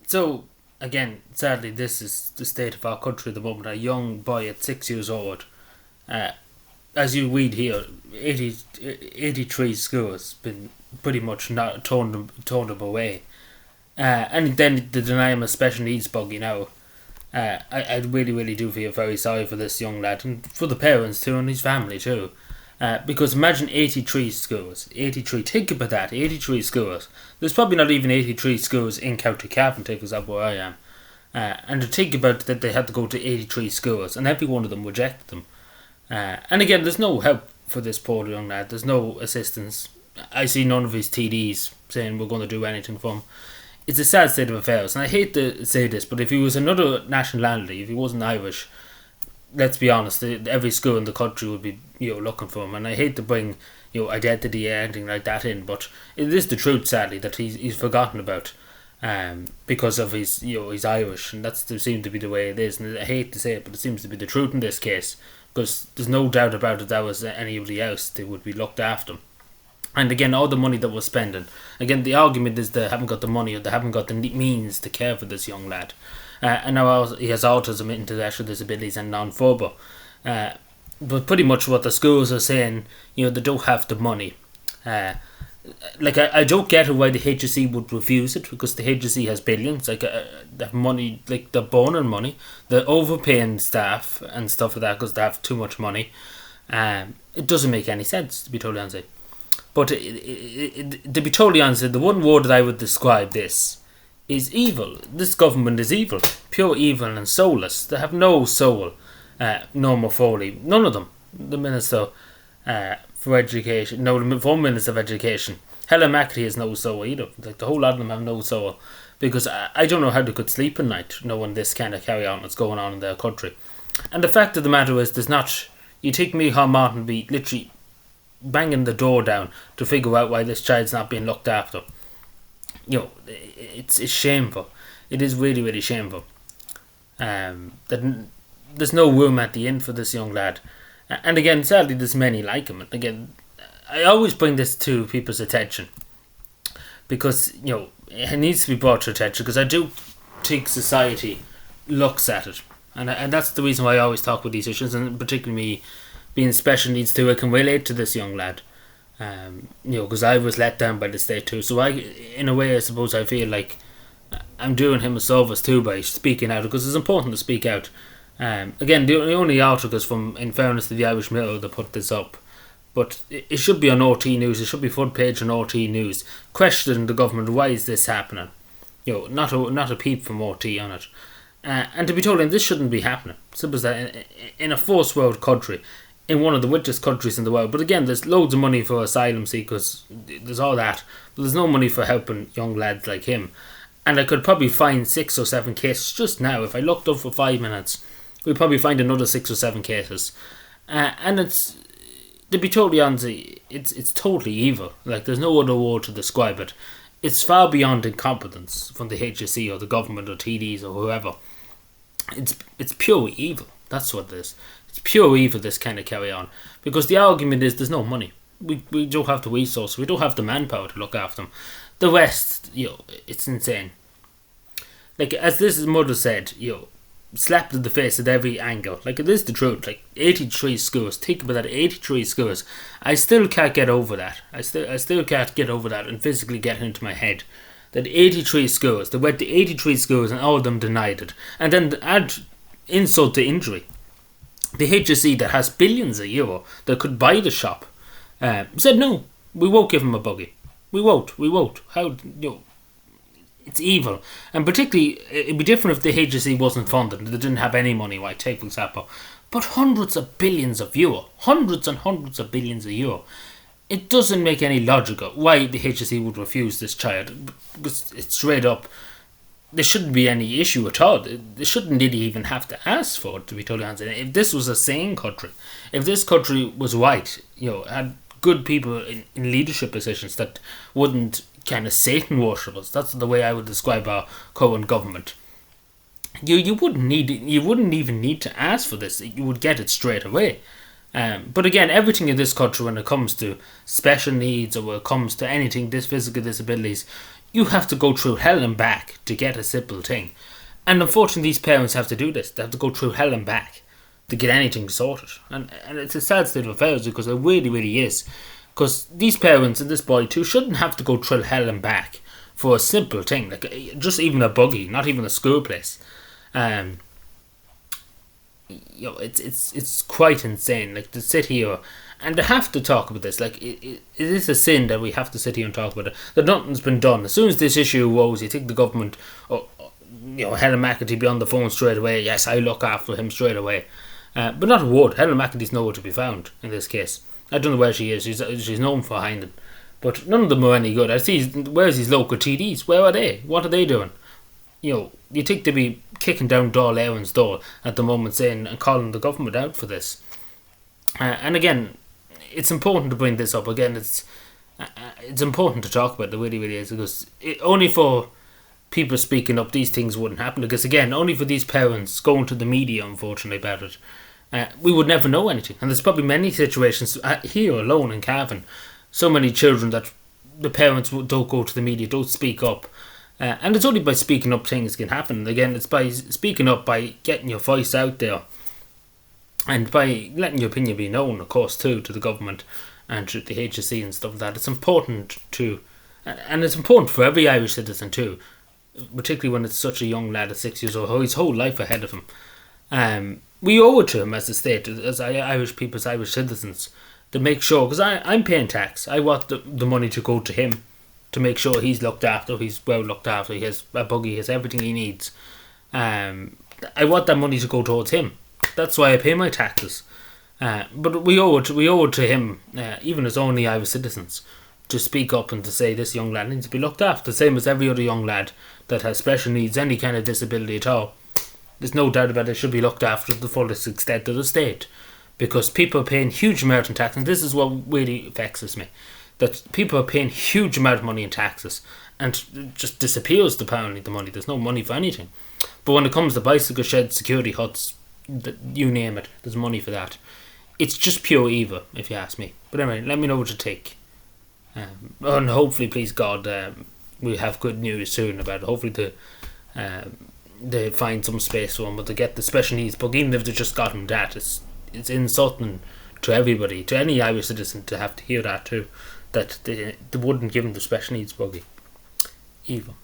So, again, sadly, this is the state of our country at the moment. A young boy at 6 years old, uh, as you read here, 83 schools been pretty much not torn them away. And then to deny him a special needs buggy now. I really, really do feel very sorry for this young lad and for the parents too and his family too. Because imagine 83 schools. 83, think about that, 83 schools. There's probably not even 83 schools in County Cavan, because that's where I am. And to think about that they had to go to 83 schools and every one of them rejected them. And again, there's no help for this poor young lad. There's no assistance. I see none of his TDs saying we're going to do anything for him. It's a sad state of affairs, and I hate to say this, but if he was another nationality, if he wasn't Irish, let's be honest, every school in the country would be looking for him. And I hate to bring identity or anything like that in, but it is the truth, sadly, that he's forgotten about, because of his he's Irish, and that seems to be the way it is. And I hate to say it, but it seems to be the truth in this case, because there's no doubt about it. That was anybody else, they would be looked after him. And again, all the money that we're spending, again, the argument is they haven't got the money or they haven't got the means to care for this young lad. And now he has autism, intellectual disabilities and non-verbal. But pretty much what the schools are saying, they don't have the money. I don't get why the HSE would refuse it, because the HSE has billions, they have money, they're burning money, they're overpaying staff and stuff like that because they have too much money. It doesn't make any sense, to be totally honest. But to be totally honest, the one word that I would describe this is evil. This government is evil. Pure evil and soulless. They have no soul. Norma Foley, none of them. The Minister for Education, the former Minister of Education. Helen McAtee has no soul either. The whole lot of them have no soul. Because I don't know how they could sleep at night knowing this kind of carry on that's going on in their country. And the fact of the matter is, there's not... You take Micheál Martin be literally banging the door down to figure out why this child's not being looked after. It's shameful. It is really, really shameful. That there's no room at the inn for this young lad. And again, sadly, there's many like him. And again, I always bring this to people's attention because, it needs to be brought to attention, because I do think society looks at it. And that's the reason why I always talk with these issues, and particularly me being special needs too, I can relate to this young lad. Because I was let down by the state too. So in a way, I suppose I feel like I'm doing him a service too by speaking out, because it's important to speak out. Again, the only article is from, in fairness to the Irish Mirror, that put this up. But it should be on RT News, it should be front page on RT News, questioning the government, why is this happening? Not a peep from RT on it. And to be told, this shouldn't be happening. Simple as that. In a first world country, in one of the richest countries in the world. But again, there's loads of money for asylum seekers, there's all that, but there's no money for helping young lads like him. And I could probably find 6 or 7 cases just now. If I looked up for 5 minutes, we'd probably find another 6 or 7 cases. And it's, to be totally honest, it's totally evil. There's no other word to describe it. It's far beyond incompetence from the HSE or the government or TDs or whoever. It's pure evil. That's what it is. It's pure evil, this kind of carry on. Because the argument is there's no money. We don't have the resources. We don't have the manpower to look after them. The rest, it's insane. As this mother said, slapped in the face at every angle. It is the truth. 83 schools. Think about that, 83 schools. I still can't get over that. I still can't get over that and physically get it into my head. That 83 schools. They went to 83 schools and all of them denied it. And then add insult to injury. The HSE that has billions of euro that could buy the shop said no, we won't give him a buggy. We won't. How, it's evil. And particularly, it'd be different if the HSE wasn't funded, they didn't have any money, like, take for example. But hundreds of billions of euro. Hundreds and hundreds of billions of euro. It doesn't make any logic why the HSE would refuse this child. Because it's straight up, there shouldn't be any issue at all. They shouldn't really even have to ask for it, to be totally honest. If this was a sane country, if this country was white, had good people in leadership positions that wouldn't kind of Satan worshippers, that's the way I would describe our current government. You wouldn't even need to ask for this. You would get it straight away. But again, everything in this country, when it comes to special needs or when it comes to anything, physical disabilities, you have to go through hell and back to get a simple thing. And unfortunately, these parents have to do this. They have to go through hell and back to get anything sorted. And it's a sad state of affairs, because it really, really is. Because these parents and this boy too shouldn't have to go through hell and back for a simple thing, like just even a buggy, not even a school place. It's quite insane. Like, to sit here and to have to talk about this, like, it is a sin that we have to sit here and talk about it. That nothing's been done. As soon as this issue arose, you think the government, Helen McEntee be on the phone straight away. Yes, I look after him straight away. But not a word. Helen McEntee's nowhere to be found in this case. I don't know where she is. She's known for hiding. But none of them are any good. I see, where's these local TDs? Where are they? What are they doing? You think they'd be kicking down Dáil Éireann's door at the moment, saying and calling the government out for this. And again, it's important to bring this up. Again, it's important to talk about. It really, really is, because only for people speaking up, these things wouldn't happen. Because again, only for these parents going to the media, unfortunately, about it, we would never know anything. And there's probably many situations here alone in Cavan, so many children that the parents don't go to the media, don't speak up. And it's only by speaking up things can happen. Again, it's by speaking up, by getting your voice out there, and by letting your opinion be known, of course, too, to the government and to the HSE and stuff like that. It's important to, and it's important for every Irish citizen too, particularly when it's such a young lad at 6 years old, his whole life ahead of him. We owe it to him as a state, as Irish people, as Irish citizens, to make sure, because I'm paying tax. I want the money to go to him, to make sure he's looked after, he's well looked after, he has a buggy, he has everything he needs. I want that money to go towards him. That's why I pay my taxes. But we owe it to him, even as only Irish citizens, to speak up and to say this young lad needs to be looked after, the same as every other young lad that has special needs, any kind of disability at all. There's no doubt about it, should be looked after to the fullest extent of the state, because people are paying huge amounts in tax, and this is what really vexes me, that people are paying huge amount of money in taxes, and it just disappears, apparently, the money. There's no money for anything. But when it comes to bicycle sheds, security huts, you name it, there's money for that. It's just pure evil, if you ask me. But anyway, let me know what you think. And hopefully, please God, we'll have good news soon about it. Hopefully they find some space for him, but to get the special needs book, even if they just got him that, it's insulting to everybody, to any Irish citizen, to have to hear that too, that they wouldn't give him the special needs buggy. Evil.